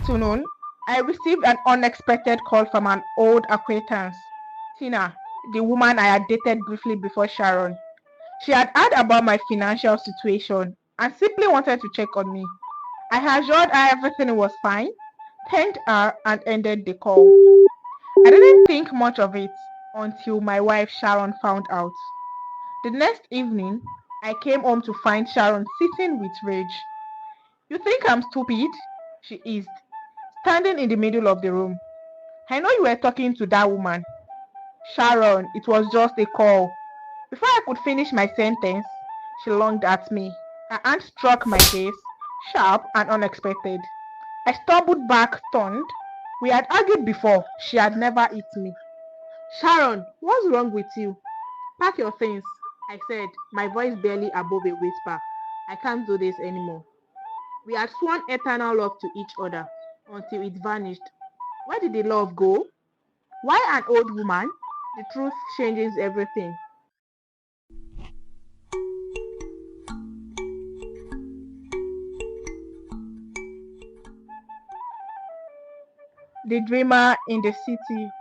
afternoon, I received an unexpected call from an old acquaintance, Tina, the woman I had dated briefly before Sharon. She had heard about my financial situation and simply wanted to check on me. I assured her everything was fine, thanked her, and ended the call. I didn't think much of it until my wife Sharon found out. The next evening, I came home to find Sharon sitting with rage. You think I'm stupid? She hissed, standing in the middle of the room. I know you were talking to that woman. Sharon, it was just a call. Before I could finish my sentence, she lunged at me. Her hand struck my face, sharp and unexpected. I stumbled back, stunned. We had argued before. She had never hit me. Sharon, what's wrong with you? Pack your things, I said, my voice barely above a whisper. I can't do this anymore. We had sworn eternal love to each other until it vanished. Where did the love go? Why an old woman? The truth changes everything. The dreamer in the city.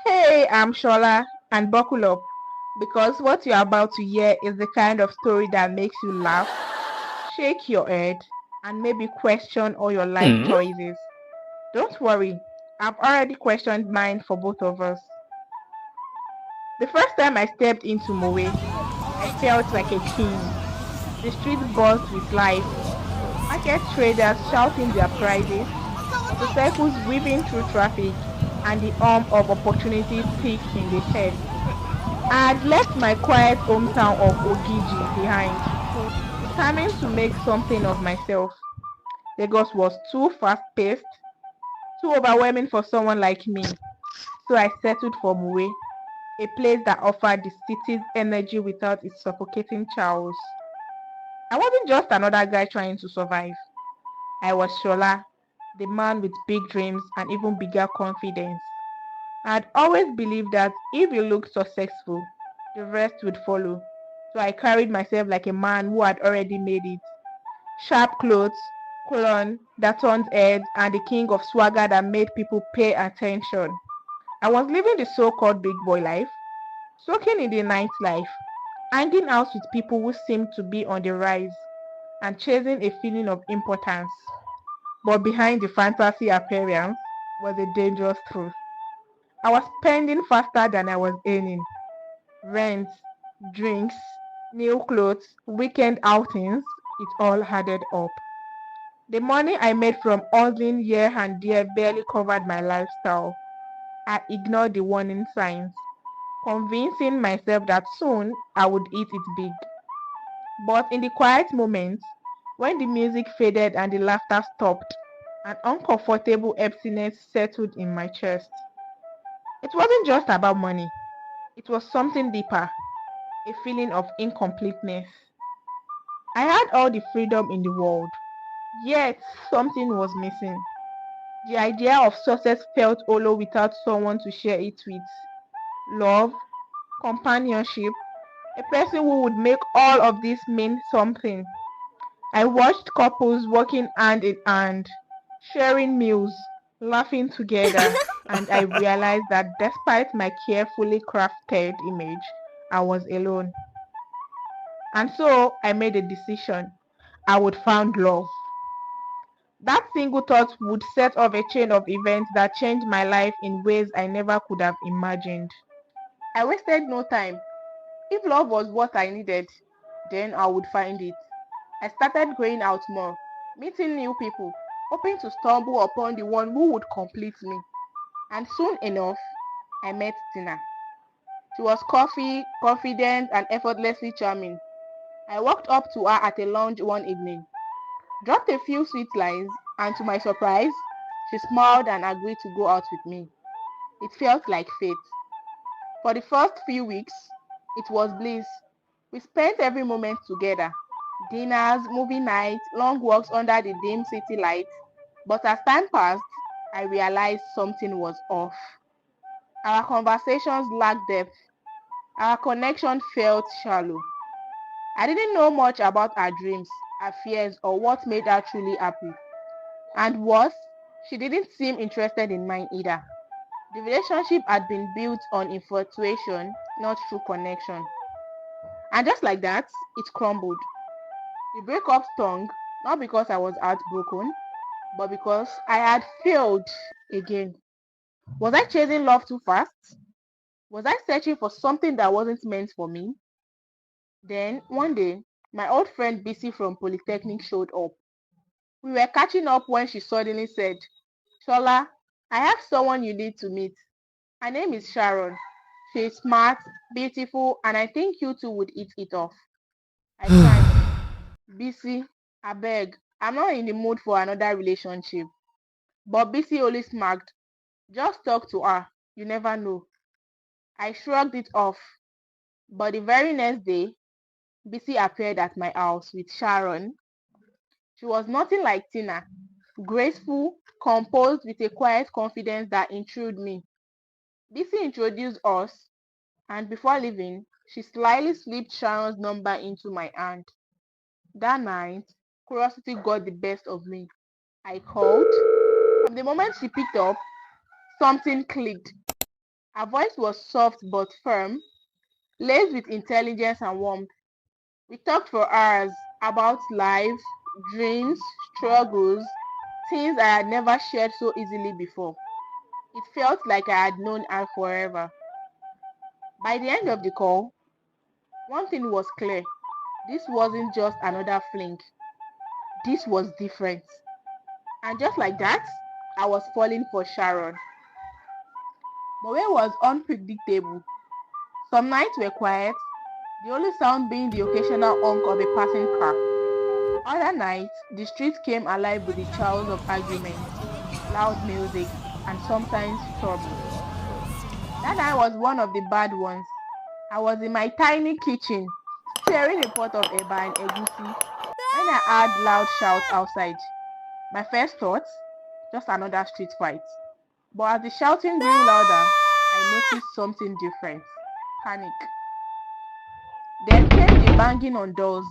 Hey, I'm Shola, and buckle up, because what you're about to hear is the kind of story that makes you laugh, shake your head, and maybe question all your life choices. Don't worry, I've already questioned mine for both of us. The first time I stepped into Moe, I felt like a king. The streets buzzed with life, market traders shouting their prices, motorcycles weaving through traffic, and the hum of opportunity thick in the air. I had left my quiet hometown of Ogiji behind, determined to make something of myself. Lagos was too fast-paced, too overwhelming for someone like me, so I settled for Mue, a place that offered the city's energy without its suffocating chaos. I wasn't just another guy trying to survive. I was Shola, the man with big dreams and even bigger confidence. I had always believed that if you looked successful, the rest would follow. So I carried myself like a man who had already made it. Sharp clothes, cologne that turned heads, and the king of swagger that made people pay attention. I was living the so-called big boy life, soaking in the nightlife, hanging out with people who seemed to be on the rise, and chasing a feeling of importance. But behind the fantasy appearance was a dangerous truth. I was spending faster than I was earning. Rent, drinks, new clothes, weekend outings, it all added up. The money I made from hustling here and there barely covered my lifestyle. I ignored the warning signs, convincing myself that soon I would eat it big. But in the quiet moments, when the music faded and the laughter stopped, an uncomfortable emptiness settled in my chest. It wasn't just about money, it was something deeper, a feeling of incompleteness. I had all the freedom in the world, yet something was missing. The idea of success felt hollow without someone to share it with. Love, companionship, a person who would make all of this mean something. I watched couples working hand in hand, sharing meals, laughing together, and I realized that despite my carefully crafted image, I was alone. And so I made a decision. I would find love. That single thought would set off a chain of events that changed my life in ways I never could have imagined. I wasted no time. If love was what I needed, then I would find it. I started going out more, meeting new people, hoping to stumble upon the one who would complete me. And soon enough, I met Tina. She was coffee, confident, and effortlessly charming. I walked up to her at a lounge one evening, dropped a few sweet lines, and to my surprise, she smiled and agreed to go out with me. It felt like fate. For the first few weeks, it was bliss. We spent every moment together. Dinners, movie nights, long walks under the dim city lights. But as time passed, I realized something was off. Our conversations lacked depth. Our connection felt shallow. I didn't know much about her dreams, her fears, or what made her truly happy. And worse, She didn't seem interested in mine either. The relationship had been built on infatuation, not true connection. And just like that, it crumbled. The breakup stung, not because I was heartbroken, but because I had failed again. Was I chasing love too fast? Was I searching for something that wasn't meant for me? Then, one day, my old friend Bisi from Polytechnic showed up. We were catching up when she suddenly said, Shola, I have someone you need to meet. Her name is Sharon. She is smart, beautiful, and I think you two would eat it off. I cried. Bisi, I beg, I'm not in the mood for another relationship. But Bisi only smirked. Just talk to her. You never know. I shrugged it off. But the very next day, Bisi appeared at my house with Sharon. She was nothing like Tina. Graceful, composed with a quiet confidence that intrigued me. Bisi introduced us, and before leaving, she slyly slipped Sharon's number into my hand. That night, curiosity got the best of me. I called. From the moment she picked up, something clicked. Her voice was soft but firm, laced with intelligence and warmth. We talked for hours about life, dreams, struggles, things I had never shared so easily before. It felt like I had known her forever. By the end of the call, one thing was clear. This wasn't just another fling. This was different. And just like that, I was falling for Sharon. My way was unpredictable. Some nights were quiet, the only sound being the occasional honk of a passing car. Other nights, the street came alive with the chaos of arguments, loud music, and sometimes trouble. That night was one of the bad ones. I was in my tiny kitchen, stirring a pot of eba and egusi, when I heard loud shouts outside. My first thought, just another street fight. But as the shouting grew louder, I noticed something different. Panic. Then came the banging on doors,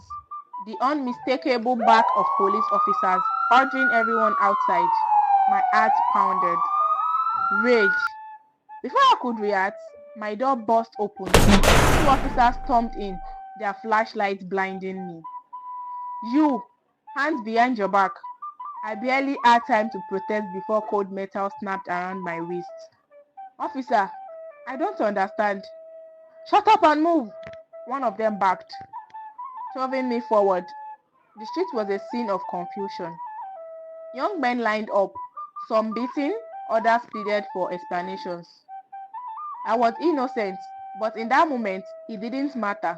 the unmistakable bark of police officers ordering everyone outside. My heart pounded. Rage. Before I could react, my door burst open. Two officers stormed in, their flashlights blinding me. You, hands behind your back. I barely had time to protest before cold metal snapped around my wrist. Officer, I don't understand. Shut up and move! One of them barked, shoving me forward. The street was a scene of confusion. Young men lined up, some beaten, others pleaded for explanations. I was innocent, but in that moment, it didn't matter.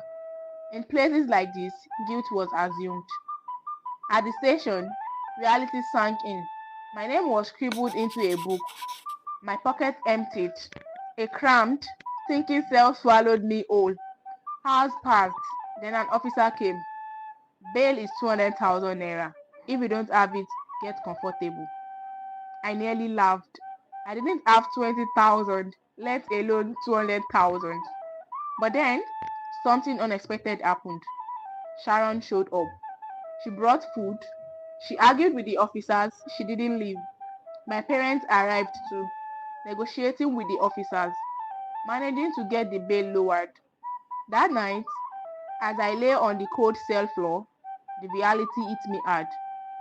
In places like this, guilt was assumed. At the station, reality sank in. My name was scribbled into a book. My pocket emptied. A cramped, stinking cell swallowed me whole. Hours passed. Then an officer came. Bail is 200,000 naira. If you don't have it, get comfortable. I nearly laughed. I didn't have 20,000, let alone 200,000. But then, something unexpected happened. Sharon showed up. She brought food. She argued with the officers. She didn't leave. My parents arrived too, negotiating with the officers, managing to get the bail lowered. That night, as I lay on the cold cell floor, the reality hit me hard.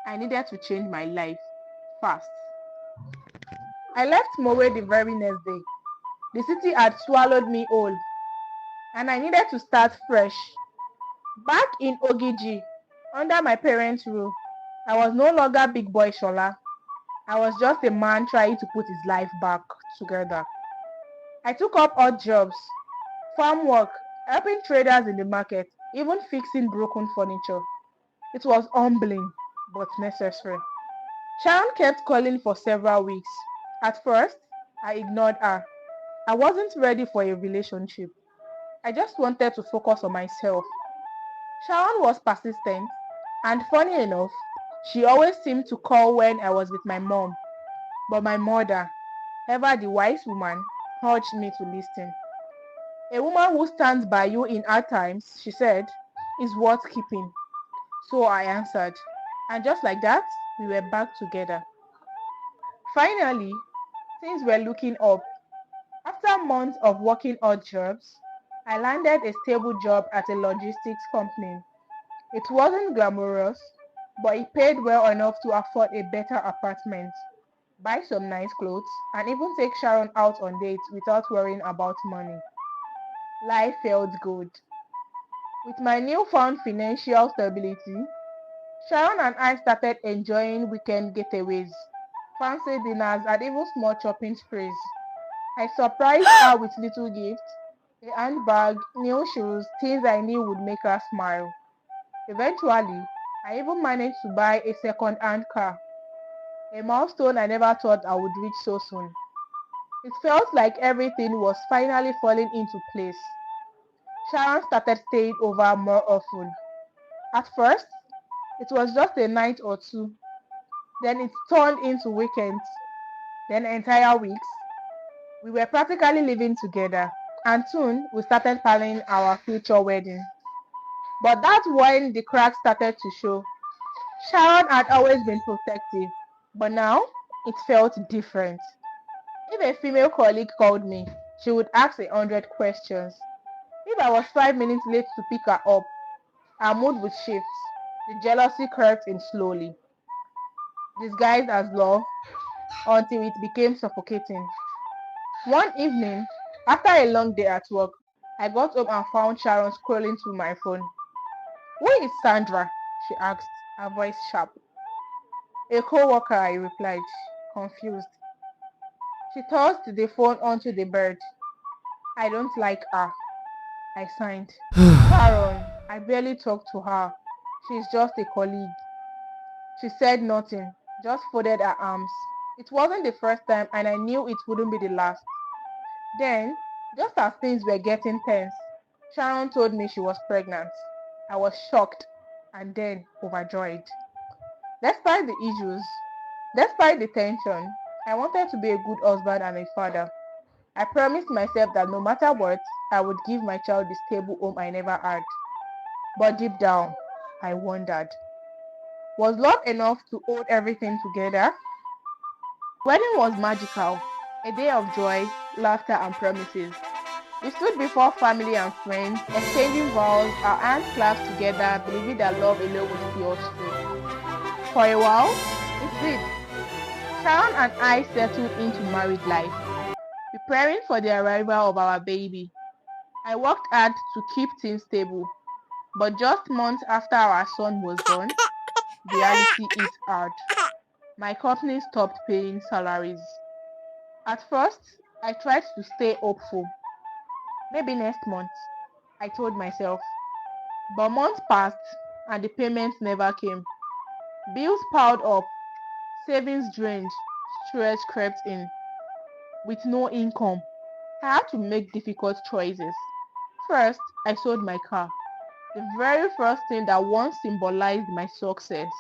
I needed to change my life fast. I left Mowe the very next day. The city had swallowed me whole, and I needed to start fresh. Back in Ogiji, under my parents' rule, I was no longer big boy Shola. I was just a man trying to put his life back together. I took up odd jobs, farm work, helping traders in the market, even fixing broken furniture. It was humbling, but necessary. Sharon kept calling for several weeks. At first, I ignored her. I wasn't ready for a relationship. I just wanted to focus on myself. Sharon was persistent, and funny enough, she always seemed to call when I was with my mom. But my mother, ever the wise woman, urged me to listen. A woman who stands by you in hard times, she said, is worth keeping. So I answered. And just like that, we were back together. Finally, things were looking up. After months of working odd jobs, I landed a stable job at a logistics company. It wasn't glamorous, but it paid well enough to afford a better apartment, buy some nice clothes, and even take Sharon out on dates without worrying about money. Life felt good. With my newfound financial stability, Sharon and I started enjoying weekend getaways, fancy dinners, and even small shopping sprees. I surprised her with little gifts, a handbag, new shoes, things I knew would make her smile. Eventually, I even managed to buy a second-hand car, a milestone I never thought I would reach so soon. It felt like everything was finally falling into place. Sharon started staying over more often. At first, it was just a night or two. Then it turned into weekends, then entire weeks. We were practically living together, and soon we started planning our future wedding. But that's when the cracks started to show. Sharon had always been protective, but now it felt different. If a female colleague called me, she would ask 100 questions. If I was 5 minutes late to pick her up, her mood would shift. The jealousy crept in slowly, disguised as love, until it became suffocating. One evening, after a long day at work, I got home and found Sharon scrolling through my phone. "Who is Sandra?" she asked, her voice sharp. "A co-worker," I replied, confused. She tossed the phone onto the bed. "I don't like her," I signed. "Sharon, I barely talk to her. She's just a colleague." She said nothing, just folded her arms. It wasn't the first time, and I knew it wouldn't be the last. Then, just as things were getting tense, Sharon told me she was pregnant. I was shocked and then overjoyed. Despite the issues, despite the tension, I wanted to be a good husband and a father. I promised myself that no matter what, I would give my child the stable home I never had. But deep down, I wondered, was love enough to hold everything together? The wedding was magical, a day of joy, laughter, and promises. We stood before family and friends, exchanging vows, our hands clasped together, believing that love alone would see us through. For a while, it did. Sharon and I settled into married life, preparing for the arrival of our baby. I worked hard to keep things stable, but just months after our son was born, reality hit hard. My company stopped paying salaries. At first, I tried to stay hopeful. Maybe next month, I told myself. But months passed and the payments never came. Bills piled up, savings drained, stress crept in. With no income, I had to make difficult choices. First, I sold my car, the very first thing that once symbolized my success.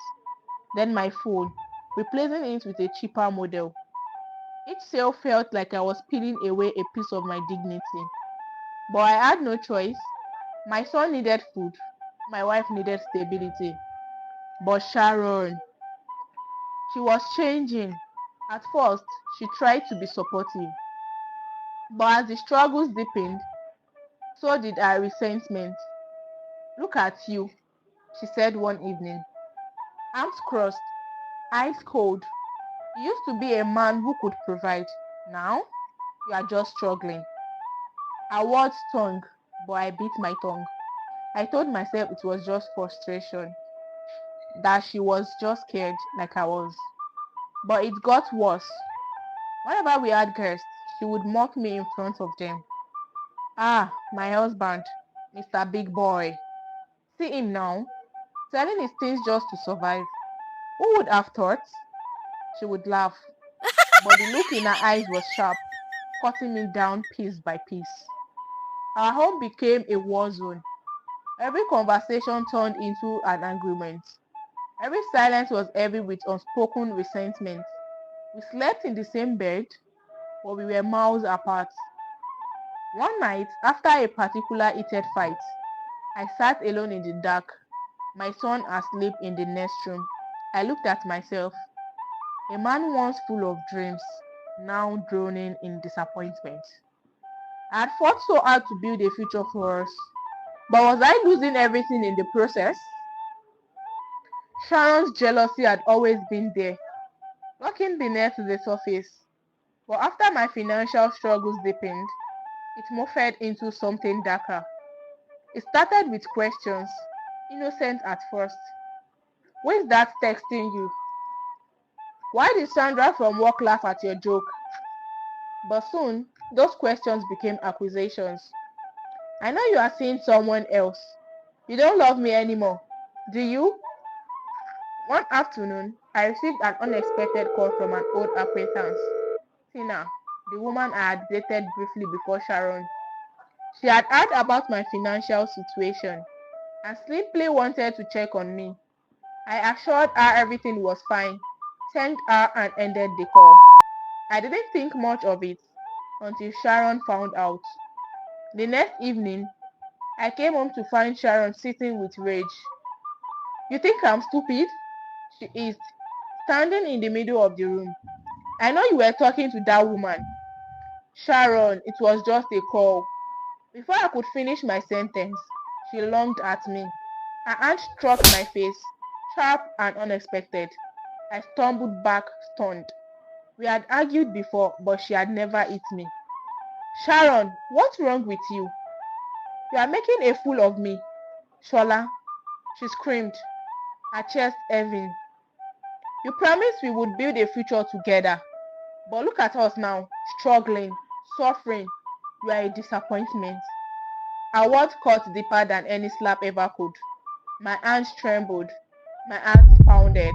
Then my phone, replacing it with a cheaper model. Each sale felt like I was peeling away a piece of my dignity. But I had no choice. My son needed food. My wife needed stability. But Sharon, she was changing. At first, she tried to be supportive. But as the struggles deepened, so did her resentment. "Look at you," she said one evening. Arms crossed, eyes cold. "You used to be a man who could provide. Now, you are just struggling." Her words stung, but I bit my tongue. I told myself it was just frustration, that she was just scared like I was. But it got worse. Whenever we had guests, she would mock me in front of them. "Ah, my husband, Mr. Big Boy. See him now, selling his things just to survive. Who would have thought?" She would laugh, but the look in her eyes was sharp, cutting me down piece by piece. Our home became a war zone. Every conversation turned into an argument. Every silence was heavy with unspoken resentment. We slept in the same bed, but we were miles apart. One night, after a particular heated fight, I sat alone in the dark, my son asleep in the next room. I looked at myself. A man once full of dreams, now drowning in disappointment. I had fought so hard to build a future for us, but was I losing everything in the process? Sharon's jealousy had always been there, lurking beneath the surface. But after my financial struggles deepened, it morphed into something darker. It started with questions, innocent at first. Who is that texting you? Why did Sandra from work laugh at your joke? But soon, those questions became accusations. I know you are seeing someone else. You don't love me anymore. Do you? One afternoon, I received an unexpected call from an old acquaintance, Tina, the woman I had dated briefly before Sharon. She had heard about my financial situation and simply wanted to check on me. I assured her everything was fine, thanked her and ended the call. I didn't think much of it until Sharon found out. The next evening, I came home to find Sharon sitting with rage. You think I'm stupid? She hissed, standing in the middle of the room. I know you were talking to that woman. Sharon, it was just a call. Before I could finish my sentence, she lunged at me. Her hand struck my face, sharp and unexpected. I stumbled back, stunned. We had argued before, but she had never hit me. Sharon, what's wrong with you? You are making a fool of me. Shola, she screamed, her chest heaving. You promised we would build a future together. But look at us now, struggling, suffering. You are a disappointment. Our words cut deeper than any slap ever could. My hands trembled. My heart pounded.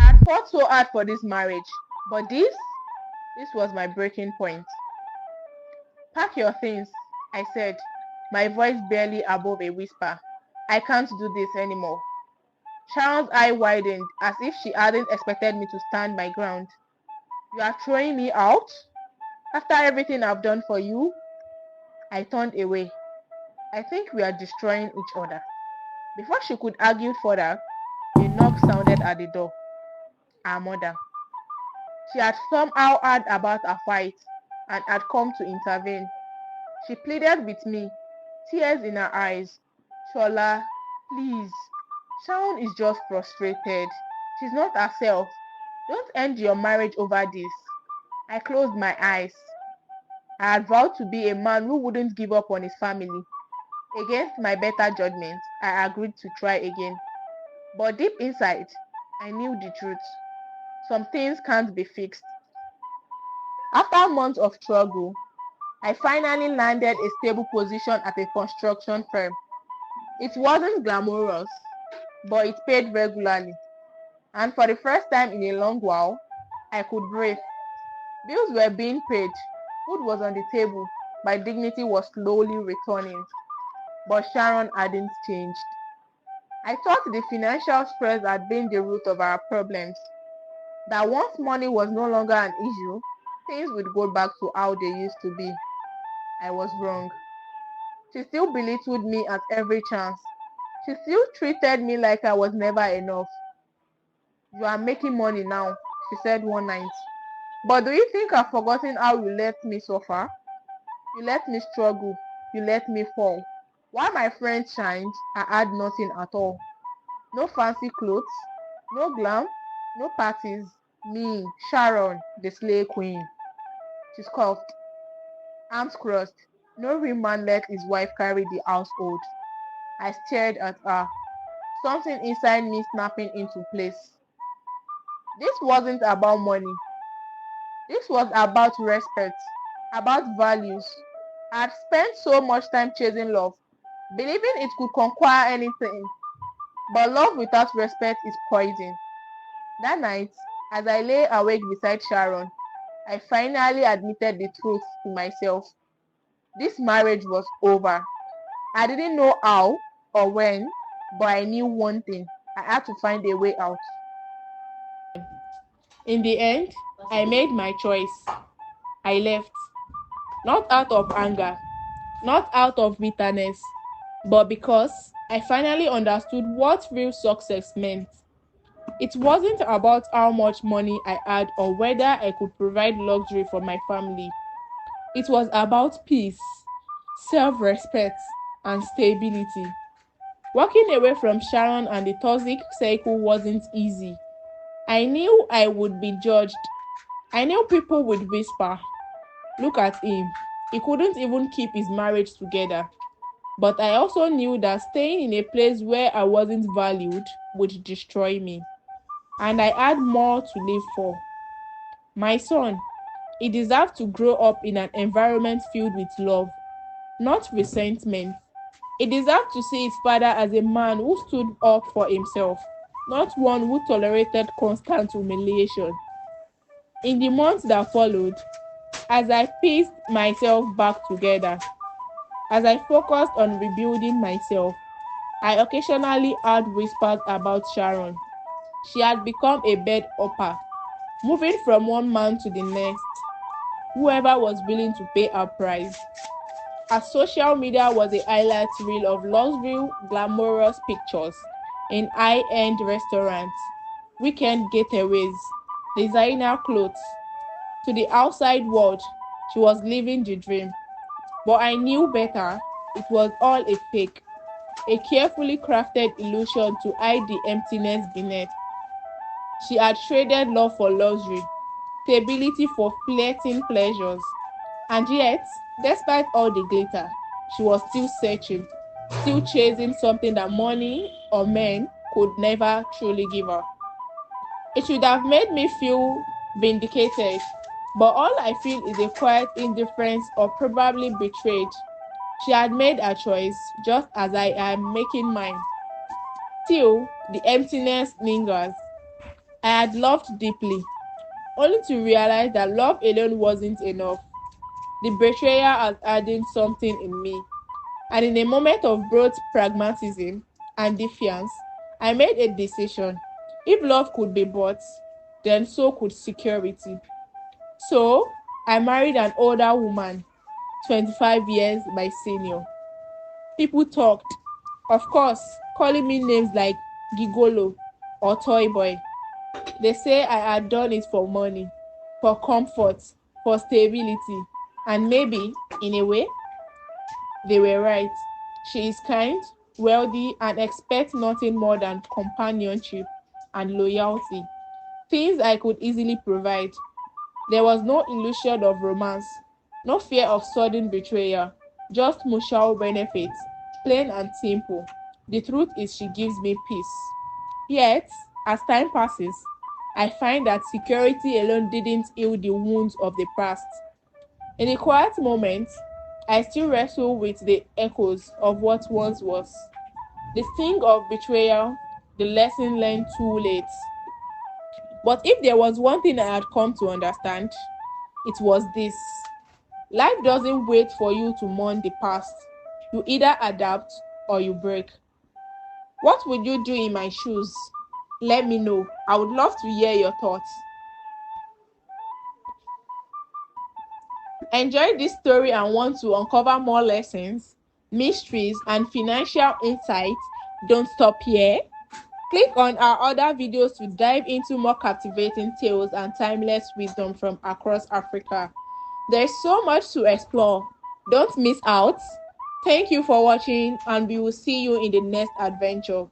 I had fought so hard for this marriage. But this was my breaking point. Pack your things, I said, my voice barely above a whisper. I can't do this anymore. Sharon's eye widened as if she hadn't expected me to stand my ground. You are throwing me out? After everything I've done for you? I turned away. I think we are destroying each other. Before she could argue further, a knock sounded at the door. Our mother. She had somehow heard about our fight and had come to intervene. She pleaded with me, tears in her eyes. Shola, please. Sharon is just frustrated. She's not herself. Don't end your marriage over this. I closed my eyes. I had vowed to be a man who wouldn't give up on his family. Against my better judgment, I agreed to try again. But deep inside, I knew the truth. Some things can't be fixed. After months of struggle, I finally landed a stable position at a construction firm. It wasn't glamorous, but it paid regularly. And for the first time in a long while, I could breathe. Bills were being paid, food was on the table, my dignity was slowly returning. But Sharon hadn't changed. I thought the financial stress had been the root of our problems. That once money was no longer an issue, things would go back to how they used to be. I was wrong. She still belittled me at every chance. She still treated me like I was never enough. You are making money now, she said one night. But do you think I've forgotten how you let me suffer? You let me struggle. You let me fall. While my friends shined, I had nothing at all. No fancy clothes, no glam, no parties. Me, Sharon, the slay queen. She scoffed, arms crossed. No real man let his wife carry the household. I stared at her, something inside me snapping into place. This wasn't about money. This was about respect, about values. I had spent so much time chasing love, believing it could conquer anything. But love without respect is poison. That night, as I lay awake beside Sharon, I finally admitted the truth to myself. This marriage was over. I didn't know how or when, but I knew one thing. I had to find a way out. In the end, I made my choice. I left. Not out of anger, not out of bitterness, but because I finally understood what real success meant. It wasn't about how much money I had or whether I could provide luxury for my family. It was about peace, self-respect, and stability. Walking away from Sharon and the toxic cycle wasn't easy. I knew I would be judged. I knew people would whisper, "Look at him. He couldn't even keep his marriage together." But I also knew that staying in a place where I wasn't valued would destroy me. And I had more to live for. My son, he deserved to grow up in an environment filled with love, not resentment. He deserved to see his father as a man who stood up for himself, not one who tolerated constant humiliation. In the months that followed, as I pieced myself back together, as I focused on rebuilding myself, I occasionally heard whispers about Sharon. She had become a bed hopper, moving from one man to the next, whoever was willing to pay her price. Her social media was a highlight reel of luxury, glamorous pictures in high-end restaurants, weekend getaways, designer clothes. To the outside world, she was living the dream. But I knew better. It was all a fake, a carefully crafted illusion to hide the emptiness beneath. She had traded love for luxury, stability for fleeting pleasures. And yet, despite all the glitter, she was still searching, still chasing something that money or men could never truly give her. It should have made me feel vindicated, but all I feel is a quiet indifference or probably betrayed. She had made her choice, just as I am making mine. Still, the emptiness lingers. I had loved deeply, only to realize that love alone wasn't enough. The betrayer had added something in me, and in a moment of both pragmatism and defiance, I made a decision. If love could be bought, then so could security. So, I married an older woman, 25 years my senior. People talked, of course, calling me names like Gigolo or Toy Boy. They say I had done it for money, for comfort, for stability, and maybe, in a way, they were right. She is kind, wealthy, and expects nothing more than companionship and loyalty, things I could easily provide. There was no illusion of romance, no fear of sudden betrayal, just mutual benefits, plain and simple. The truth is, she gives me peace. Yet, as time passes, I find that security alone didn't heal the wounds of the past. In the quiet moments, I still wrestle with the echoes of what once was. The sting of betrayal, the lesson learned too late. But if there was one thing I had come to understand, it was this. Life doesn't wait for you to mourn the past. You either adapt or you break. What would you do in my shoes? Let me know. I would love to hear your thoughts. Enjoy this story and want to uncover more lessons, mysteries, and financial insights? Don't stop here. Click on our other videos to dive into more captivating tales and timeless wisdom from across Africa. There's so much to explore. Don't miss out. Thank you for watching, and we will see you in the next adventure.